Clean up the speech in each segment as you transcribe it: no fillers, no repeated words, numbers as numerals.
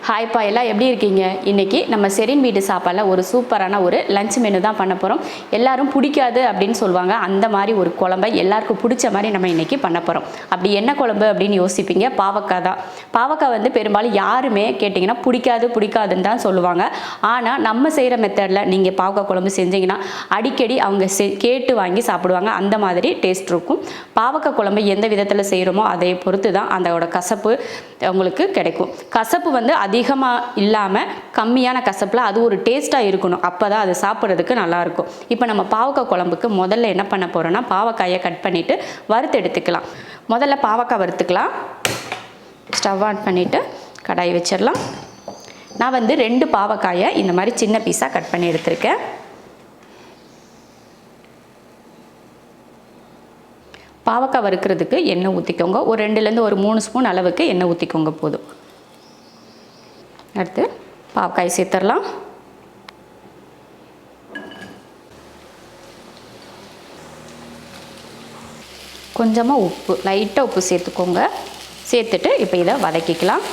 ஹாய்ப்பா, எல்லாம் எப்படி இருக்கீங்க? இன்றைக்கி நம்ம ஷெரின் வீட்டு சாப்பாடில் ஒரு சூப்பரான ஒரு லஞ்ச் மெனு தான் பண்ண போகிறோம். எல்லாரும் பிடிக்காது அப்படின்னு சொல்லுவாங்க. அந்த மாதிரி ஒரு குழம்பை எல்லாருக்கும் பிடிச்ச மாதிரி நம்ம இன்றைக்கி பண்ண போகிறோம். அப்படி என்ன குழம்பு அப்படின்னு யோசிப்பீங்க. பாவக்காய் தான். பாவக்காய் வந்து பெரும்பாலும் யாருமே கேட்டிங்கன்னா பிடிக்காதுன்னு தான் சொல்லுவாங்க. ஆனால் நம்ம செய்கிற மெத்தடில் நீங்கள் பாவக்காய் குழம்பு செஞ்சீங்கன்னா அடிக்கடி அவங்க கேட்டு வாங்கி சாப்பிடுவாங்க. அந்த மாதிரி டேஸ்ட் இருக்கும். பாவக்காய் குழம்பு எந்த விதத்தில் செய்கிறோமோ அதை பொறுத்து தான் அதோட கசப்பு உங்களுக்கு கிடைக்கும். கசப்பு வந்து அதிகமாக இல்லாமல் கம்மியான கசப்பில் அது ஒரு டேஸ்ட்டாக இருக்கணும். அப்போ தான் அது சாப்பிட்றதுக்கு நல்லாயிருக்கும். இப்போ நம்ம பாவக்காய் குழம்புக்கு முதல்ல என்ன பண்ண போகிறோன்னா, பாவக்காயை கட் பண்ணிவிட்டு வறுத்து எடுத்துக்கலாம். முதல்ல பாவக்காய் வறுத்துக்கலாம். ஸ்டவ் ஆன் பண்ணிவிட்டு கடாய் வச்சிடலாம். நான் வந்து 2 பாவக்காயை இந்த மாதிரி சின்ன பீஸாக கட் பண்ணி எடுத்திருக்கேன். பாவக்காய் வறுக்கிறதுக்கு எண்ணெய் ஊற்றிக்கோங்க. ஒரு 2லேருந்து ஒரு 3 ஸ்பூன் அளவுக்கு எண்ணெய் ஊற்றிக்கோங்க போதும். அடுத்து பாவக்காய் சேர்த்துடலாம். கொஞ்சமாக உப்பு, லைட்டாக உப்பு சேர்த்துக்கோங்க. சேர்த்துட்டு இப்போ இதை வதக்கிக்கலாம்.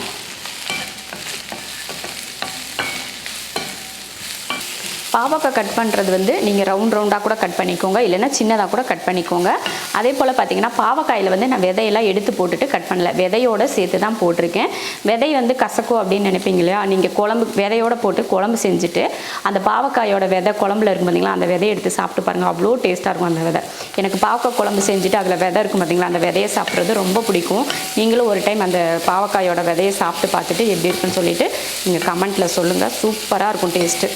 பாவக்காய் கட் பண்ணுறது வந்து நீங்கள் ரவுண்டாக கூட கட் பண்ணிக்கோங்க, இல்லைன்னா சின்னதாக கூட கட் பண்ணிக்கோங்க. அதே போல் பார்த்தீங்கன்னா பாவக்காயில் வந்து நான் விதையெல்லாம் எடுத்து போட்டுட்டு கட் பண்ணல, விதையோடு சேர்த்து தான் போட்டிருக்கேன். விதை வந்து கசக்கும் அப்படின்னு நினைப்பீங்க இல்லையா? நீங்கள் குழம்பு விதையோடு போட்டு குழம்பு செஞ்சுட்டு அந்த பாவக்காயோட விதை குழம்புல இருக்கும் பார்த்தீங்களா, அந்த விதையை எடுத்து சாப்பிட்டு பாருங்கள். அவ்வளோ டேஸ்ட்டாக இருக்கும் அந்த விதை. எனக்கு பாவக்காய் குழம்பு செஞ்சுட்டு அதில் விதை இருக்கும் பார்த்தீங்களா, அந்த விதையை சாப்பிட்றது ரொம்ப பிடிக்கும். நீங்களும் ஒரு டைம் அந்த பாவக்காயோட விதையை சாப்பிட்டு பார்த்துட்டு எப்படி இருக்குன்னு சொல்லிவிட்டு நீங்கள் கமெண்ட்டில் சொல்லுங்கள். சூப்பராக இருக்கும் டேஸ்ட்டு.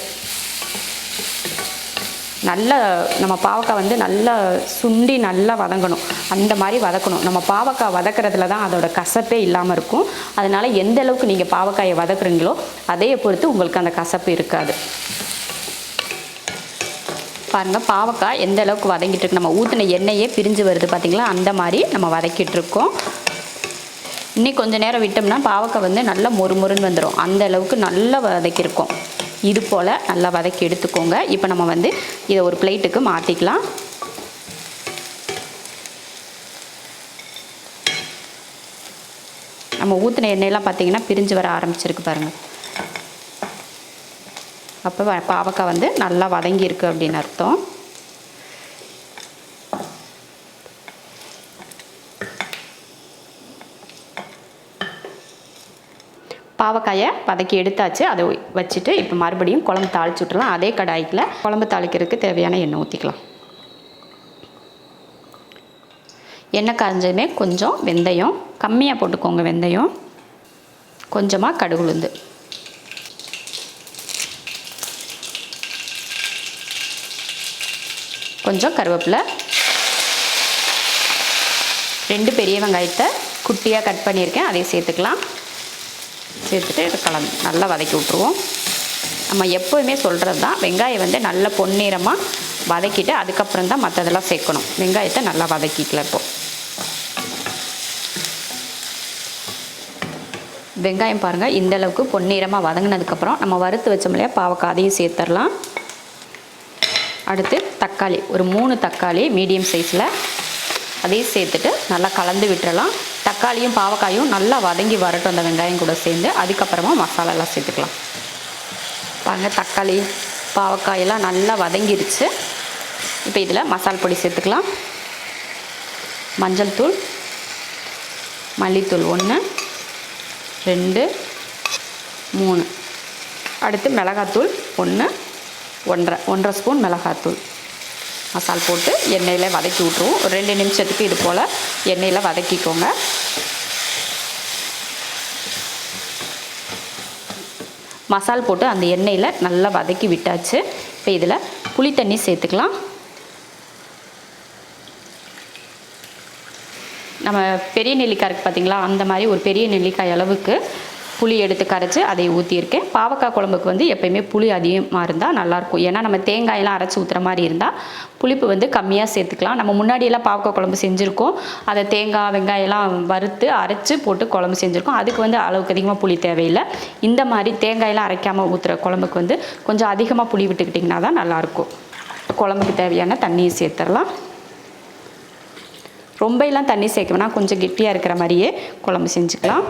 நல்லா நம்ம பாவக்காய் வந்து நல்லா சுண்டி நல்லா வதங்கணும். அந்த மாதிரி வதக்கணும். நம்ம பாவக்காய் வதக்கிறதுல தான் அதோட கசப்பே இல்லாமல் இருக்கும். அதனால் எந்த அளவுக்கு நீங்கள் பாவக்காயை வதக்குறீங்களோ அதையை பொறுத்து உங்களுக்கு அந்த கசப்பு இருக்காது. பாருங்கள், பாவக்காய் எந்த அளவுக்கு வதங்கிட்டு இருக்கு. நம்ம ஊற்றின எண்ணெயே பிரிஞ்சு வருது பார்த்திங்களா, அந்த மாதிரி நம்ம வதக்கிட்டு இருக்கோம். இன்னும் கொஞ்சம் நேரம் விட்டோம்னா பாவக்காய் வந்து நல்லா மொறுமொறுன்னு வந்துடும். அந்த அளவுக்கு நல்லா வதக்கியிருக்கோம். இது போல் நல்லா வதக்கி எடுத்துக்கோங்க. இப்போ நம்ம வந்து இதை ஒரு பிளேட்டுக்கு மாற்றிக்கலாம். நம்ம ஊற்றின எண்ணெயெல்லாம் பார்த்திங்கன்னா பிரிஞ்சு வர ஆரம்பிச்சிருக்கு பாருங்கள். அப்போ பாவக்காய் வந்து நல்லா வதங்கியிருக்கு அப்படின்னு அர்த்தம். பாவக்காயை வதக்கி எடுத்தாச்சு. அதை வச்சுட்டு இப்போ மறுபடியும் குழம்பு தாளிச்சு விட்டுலாம். அதே கடாய்க்கில் குழம்பு தாளிக்கிறதுக்கு தேவையான எண்ணெய் ஊற்றிக்கலாம். எண்ணெய் காஞ்சதுமே கொஞ்சம் வெந்தயம், கம்மியாக போட்டுக்கோங்க வெந்தயம், கொஞ்சமாக கடுகு உளுந்து, கொஞ்சம் கருவேப்பிலை, 2 பெரிய வெங்காயத்தை குட்டியாக கட் பண்ணியிருக்கேன், அதையும் சேர்த்துக்கலாம். சேர்த்துட்டு இதை கலந்து நல்லா வதக்கி விட்ருவோம். நம்ம எப்போவுமே சொல்கிறது தான், வெங்காயம் வந்து நல்லா பொன்னிறமாக வதக்கிட்டு அதுக்கப்புறம் தான் மற்றதெல்லாம் சேர்க்கணும். வெங்காயத்தை நல்லா வதக்கிக்கலாம். இப்போது வெங்காயம் பாருங்கள், இந்தளவுக்கு பொன்னிறமாக வதங்கினதுக்கப்புறம் நம்ம வறுத்து வச்சோம் இல்லையா பாவக்காய், அதையும் சேர்த்துடலாம். அடுத்து தக்காளி, ஒரு 3 தக்காளி மீடியம் சைஸில், அதையும் சேர்த்துட்டு நல்லா கலந்து விட்டுறலாம். தக்காளியும் பாவக்காயும் நல்லா வதங்கி வரட்டும் அந்த வெங்காயம் கூட சேர்ந்து. அதுக்கப்புறமா மசாலாலாம் சேர்த்துக்கலாம். பாருங்கள், தக்காளி பாவக்காயெல்லாம் நல்லா வதங்கிருச்சு. இப்போ இதில் மசால் பொடி சேர்த்துக்கலாம். மஞ்சள் தூள், மல்லித்தூள் 1 2 3, அடுத்து மிளகாத்தூள் 1 1.5 ஸ்பூன் மிளகாத்தூள். மசால் போட்டு எண்ணெயில் வதக்கி விட்ருவோம். ஒரு 2 நிமிஷத்துக்கு இது போல் எண்ணெயில் வதக்கிக்கோங்க. மசால் போட்டு அந்த எண்ணெயில் நல்லா வதக்கி விட்டாச்சு. இப்போ இதில் புளி தண்ணி சேர்த்துக்கலாம். நம்ம பெரிய நெல்லிக்காய் இருக்குது பார்த்திங்களா, அந்த மாதிரி ஒரு பெரிய நெல்லிக்காய் அளவுக்கு புளி எடுத்து கரைச்சி அதை ஊற்றியிருக்கேன். பாவக்காய் குழம்புக்கு வந்து எப்போயுமே புளி அதிகமாக இருந்தால் நல்லாயிருக்கும். ஏன்னா நம்ம தேங்காயெல்லாம் அரைச்சி ஊற்றுற மாதிரி இருந்தால் புளிப்பு வந்து கம்மியாக சேர்த்துக்கலாம். நம்ம முன்னாடியெல்லாம் பாவக்காய் குழம்பு செஞ்சுருக்கோம். அதை தேங்காய் வெங்காயெல்லாம் வறுத்து அரைச்சி போட்டு குழம்பு செஞ்சுருக்கோம். அதுக்கு வந்து அளவுக்கு அதிகமாக புளி தேவையில்லை. இந்த மாதிரி தேங்காயெல்லாம் அரைக்காமல் ஊற்றுற குழம்புக்கு வந்து கொஞ்சம் அதிகமாக புளி விட்டுக்கிட்டிங்கன்னா தான் நல்லாயிருக்கும். குழம்புக்கு தேவையான தண்ணியை சேர்த்துடலாம். ரொம்ப எல்லாம் தண்ணி சேர்க்க வேணாம், கொஞ்சம் கெட்டியாக இருக்கிற மாதிரியே குழம்பு செஞ்சுக்கலாம்.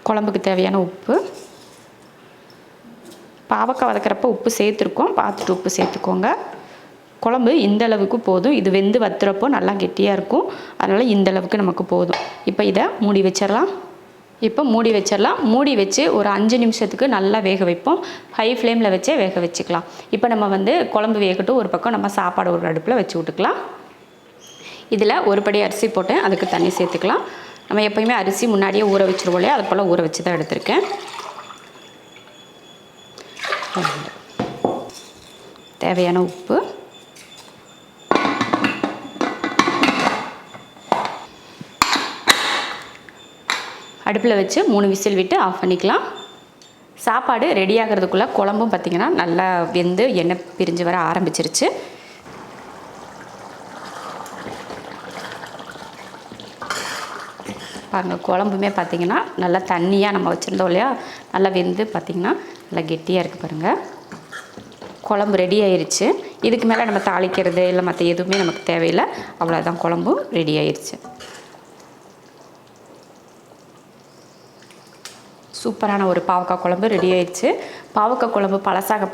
குழம்புக்கு தேவையான உப்பு. பாவக்காய் வதக்கிறப்ப உப்பு சேர்த்துருக்கோம், பார்த்துட்டு உப்பு சேர்த்துக்கோங்க. குழம்பு இந்த அளவுக்கு போதும். இது வெந்து வத்துறப்போ நல்லா கெட்டியாக இருக்கும், அதனால் இந்த அளவுக்கு நமக்கு போதும். இப்போ இதை மூடி வச்சிடலாம். மூடி வச்சு ஒரு 5 நிமிஷத்துக்கு நல்லா வேக வைப்போம். ஹை ஃப்ளேமில் வச்சே வேக வச்சுக்கலாம். இப்போ நம்ம வந்து குழம்பு வேகட்டும், ஒரு பக்கம் நம்ம சாப்பாடு ஒரு அடுப்பில் வச்சு விட்டுக்கலாம். இதில் ஒரு படி அரிசி போட்டேன், அதுக்கு தண்ணி சேர்த்துக்கலாம். நம்ம எப்போயுமே அரிசி முன்னாடியே ஊற வச்சுருவோம் இல்லையா, அது போல் ஊற வச்சு தான் எடுத்திருக்கேன். தேவையான உப்பு. அடுப்பில் வச்சு 3 விசில் விட்டு ஆஃப் பண்ணிக்கலாம். சாப்பாடு ரெடி ஆகிறதுக்குள்ளே குழம்பும் பார்த்திங்கன்னா நல்லா வெந்து எண்ணெய் பிரிஞ்சு வர ஆரம்பிச்சிருச்சு. பாருங்கள், குழம்புமே பார்த்திங்கன்னா நல்லா தண்ணியாக நம்ம வச்சுருந்தோம் இல்லையா, நல்லா வெந்து பார்த்திங்கன்னா நல்லா கெட்டியாக இருக்குது பாருங்கள். குழம்பு ரெடி ஆயிடுச்சு. இதுக்கு மேலே நம்ம தாளிக்கிறது இல்லை மற்ற எதுவுமே நமக்கு தேவையில்லை. அவ்வளோதான், குழம்பும் ரெடி ஆயிடுச்சு. சூப்பரான ஒரு பாவக்காய் குழம்பு ரெடி ஆயிடுச்சு. பாவக்காய் குழம்பு பழசாக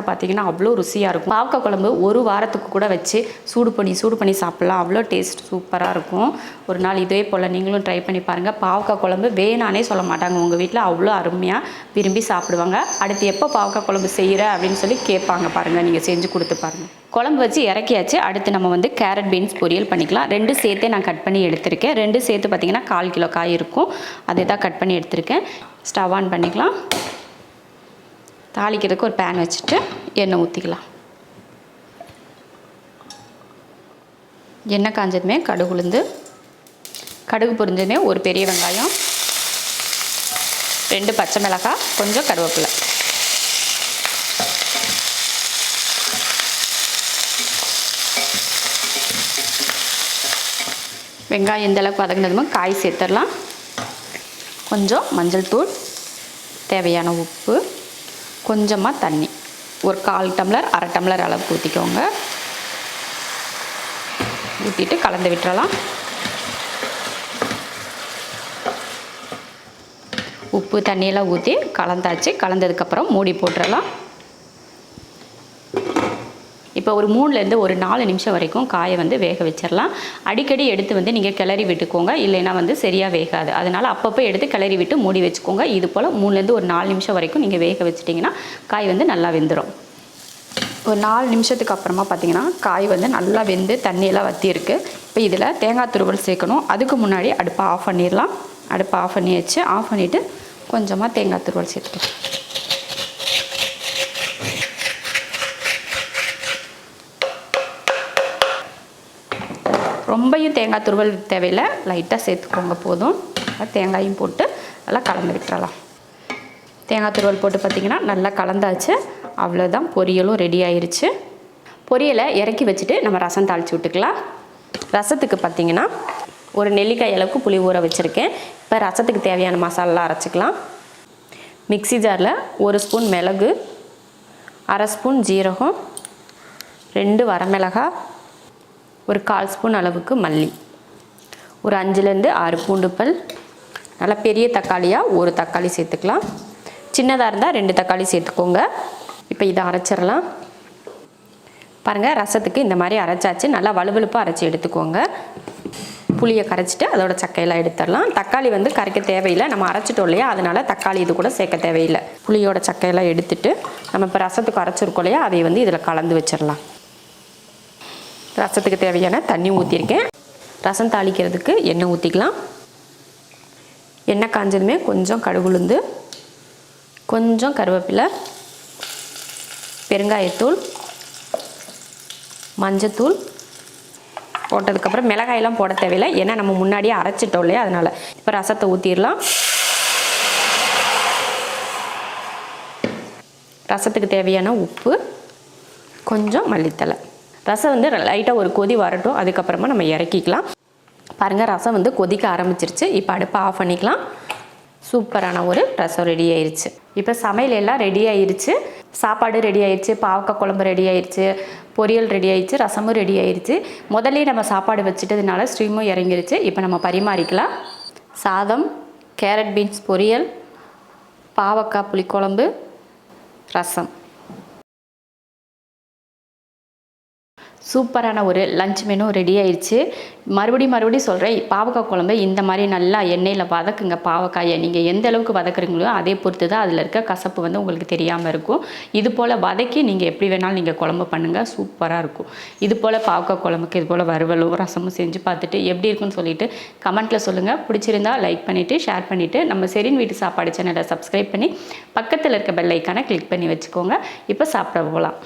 பார்த்திங்கன்னா அவ்வளோ ருசியாக இருக்கும். பாவக்காய் குழம்பு ஒரு வாரத்துக்கு கூட வச்சு சூடு பண்ணி சாப்பிட்லாம். அவ்வளோ டேஸ்ட் சூப்பராக இருக்கும். ஒரு நாள் இதே போல் நீங்களும் ட்ரை பண்ணி பாருங்கள். பாவக்காய் குழம்பு வேணானே சொல்ல மாட்டாங்க உங்கள் வீட்டில், அவ்வளோ அருமையாக விரும்பி சாப்பிடுவாங்க. அடுத்து எப்போ பாவக்காய் குழம்பு செய்கிற அப்படின்னு சொல்லி கேட்பாங்க பாருங்கள். நீங்கள் செஞ்சு கொடுத்து பாருங்கள். குழம்பு வச்சு இறக்கியாச்சு. அடுத்து நம்ம வந்து கேரட் பீன்ஸ் பொரியல் பண்ணிக்கலாம். 2 சேர்த்தே நான் கட் பண்ணி எடுத்திருக்கேன். 2 சேர்த்து பார்த்திங்கன்னா 1/4 கிலோ காய் இருக்கும், அதை தான் கட் பண்ணி எடுத்திருக்கேன். ஸ்டவ் ஆன் பண்ணிக்கலாம். தாளிக்கிறதுக்கு ஒரு பேன் வச்சுட்டு எண்ணெய் ஊற்றிக்கலாம். எண்ணெய் காஞ்சதுமே கடுகு பொரிஞ்சதுமே ஒரு பெரிய வெங்காயம், 2 பச்சை மிளகாய், கொஞ்சம் கருவேப்பிலை. வெங்காயம் இந்த அளவுக்கு வதங்கினதுமே காய் சேர்த்துடலாம். கொஞ்சம் மஞ்சள் தூள், தேவையான உப்பு, கொஞ்சமாக தண்ணி, ஒரு 1/4 டம்ளர் 1/2 டம்ளர் அளவுக்கு ஊற்றிக்கோங்க. ஊற்றிட்டு கலந்து விட்டுறலாம். உப்பு தண்ணியெல்லாம் ஊற்றி கலந்தாச்சு. கலந்ததுக்கப்புறம் மூடி போட்டுடலாம். இப்போ ஒரு 3லேருந்து ஒரு 4 நிமிஷம் வரைக்கும் காயை வந்து வேக வச்சிடலாம். அடிக்கடி எடுத்து வந்து நீங்கள் கிளறி விட்டுக்கோங்க, இல்லைன்னா வந்து சரியாக வேகாது. அதனால் அப்பப்போ எடுத்து கிளறி விட்டு மூடி வச்சுக்கோங்க. இது போல் 3லேருந்து ஒரு 4 நிமிஷம் வரைக்கும் நீங்கள் வேக வச்சிட்டிங்கன்னா காய் வந்து நல்லா வெந்துடும். ஒரு 4 நிமிஷத்துக்கு அப்புறமா பார்த்திங்கன்னா காய் வந்து நல்லா வெந்து தண்ணியெல்லாம் வற்றி இருக்குது. இப்போ இதில் தேங்காய் துருவல் சேர்க்கணும். அதுக்கு முன்னாடி அடுப்பை ஆஃப் பண்ணிடலாம். அடுப்பை ஆஃப் பண்ணிவிட்டு கொஞ்சமாக தேங்காய் துருவல் சேர்த்துக்கலாம். ரொம்பையும் தேங்காய் துருவல் தேவையில்லை, லைட்டாக சேர்த்துக்கோங்க போதும். தேங்காயும் போட்டு நல்லா கலந்து விட்டுறலாம். தேங்காய் துருவல் போட்டு பார்த்திங்கன்னா நல்லா கலந்தாச்சு. அவ்வளோதான், பொரியலும் ரெடி ஆயிடுச்சு. பொரியலை இறக்கி வச்சுட்டு நம்ம ரசம் தாளித்து விட்டுக்கலாம். ரசத்துக்கு பார்த்திங்கன்னா ஒரு நெல்லிக்காய் அளவுக்கு புளி ஊற வச்சுருக்கேன். இப்போ ரசத்துக்கு தேவையான மசாலா அரைச்சிக்கலாம். மிக்ஸி ஜாரில் 1 ஸ்பூன் மிளகு, 1/2 ஸ்பூன் ஜீரகம், 2 வரமிளகாய், ஒரு 1/4 ஸ்பூன் அளவுக்கு மல்லி, ஒரு 5லேருந்து 6 பூண்டு பல், நல்லா பெரிய தக்காளியாக 1 தக்காளி சேர்த்துக்கலாம். சின்னதாக இருந்தால் 2 தக்காளி சேர்த்துக்கோங்க. இப்போ இதை அரைச்சிடலாம். பாருங்கள், ரசத்துக்கு இந்த மாதிரி அரைச்சாச்சு. நல்லா வலுவலுப்பாக அரைச்சி எடுத்துக்கோங்க. புளியை கரைச்சிட்டு அதோட சக்கையெல்லாம் எடுத்துடலாம். தக்காளி வந்து கரைக்க தேவையில்லை, நம்ம அரைச்சிட்டோம் இல்லையா, அதனால் தக்காளி இது கூட சேர்க்க தேவையில்லை. புளியோட சக்கையெல்லாம் எடுத்துட்டு நம்ம இப்போ ரசத்துக்கு அரைச்சிருக்கோம் இல்லையா, அதை வந்து இதில் கலந்து வச்சிடலாம். ரசத்துக்கு தேவையான தண்ணி ஊற்றிருக்கேன். ரசம் தாளிக்கிறதுக்கு எண்ணெய் ஊற்றிக்கலாம். எண்ணெய் காஞ்சதுமே கொஞ்சம் கடுகுளுந்து, கொஞ்சம் கருவேப்பிலை, பெருங்காயத்தூள், மஞ்சத்தூள் போட்டதுக்கப்புறம் மிளகாயெல்லாம் போட தேவையில்லை, ஏன்னா நம்ம முன்னாடியே அரைச்சிட்டோம் இல்லையா, அதனால். இப்போ ரசத்தை ஊற்றிடலாம். ரசத்துக்கு தேவையான உப்பு, கொஞ்சம் மல்லித்தலை. ரசம் வந்து லைட்டாக ஒரு கொதி வரட்டும், அதுக்கப்புறமா நம்ம இறக்கிக்கலாம். பாருங்கள், ரசம் வந்து கொதிக்க ஆரம்பிச்சிருச்சு. இப்போ அடுப்பை ஆஃப் பண்ணிக்கலாம். சூப்பரான ஒரு ரசம் ரெடி ஆயிடுச்சு. இப்போ சமையல் எல்லாம் ரெடி ஆயிடுச்சு. சாப்பாடு ரெடி ஆயிடுச்சு, பாவக்காய் குழம்பு ரெடி ஆயிடுச்சு, பொரியல் ரெடி ஆயிடுச்சு, ரசமும் ரெடி ஆயிடுச்சு. முதல்ல நம்ம சாப்பாடு வச்சுட்டதுனால ஸ்ட்ரீமும் இறங்கிருச்சு. இப்போ நம்ம பரிமாறிக்கலாம். சாதம், கேரட் பீன்ஸ் பொரியல், பாவக்காய் புளிக்குழம்பு, ரசம். சூப்பரான ஒரு லஞ்ச் மெனு ரெடி ஆயிடுச்சு. மறுபடியும் சொல்கிறேன், பாவக்காய் குழம்பு இந்த மாதிரி நல்லா எண்ணெயில் வதக்குங்க. பாவக்காயை நீங்கள் எந்த அளவுக்கு வதக்குறீங்களோ அதே பொறுத்து தான் அதில் இருக்க கசப்பு வந்து உங்களுக்கு தெரியாமல் இருக்கும். இது போல் வதக்கி நீங்கள் எப்படி வேணாலும் நீங்கள் குழம்பு பண்ணுங்கள், சூப்பராக இருக்கும். இது போல் பாவக்காய் குழம்புக்கு இது போல் வறுவலும் ரசமும் செஞ்சு பார்த்துட்டு எப்படி இருக்குன்னு சொல்லிட்டு கமெண்ட்டில் சொல்லுங்கள். பிடிச்சிருந்தா லைக் பண்ணிவிட்டு ஷேர் பண்ணிவிட்டு நம்ம ஷெரின் வீட்டு சாப்பாடு சேனலை சப்ஸ்கிரைப் பண்ணி பக்கத்தில் இருக்க பெல் ஐக்கானை கிளிக் பண்ணி வச்சுக்கோங்க. இப்போ சாப்பிட போகலாம்.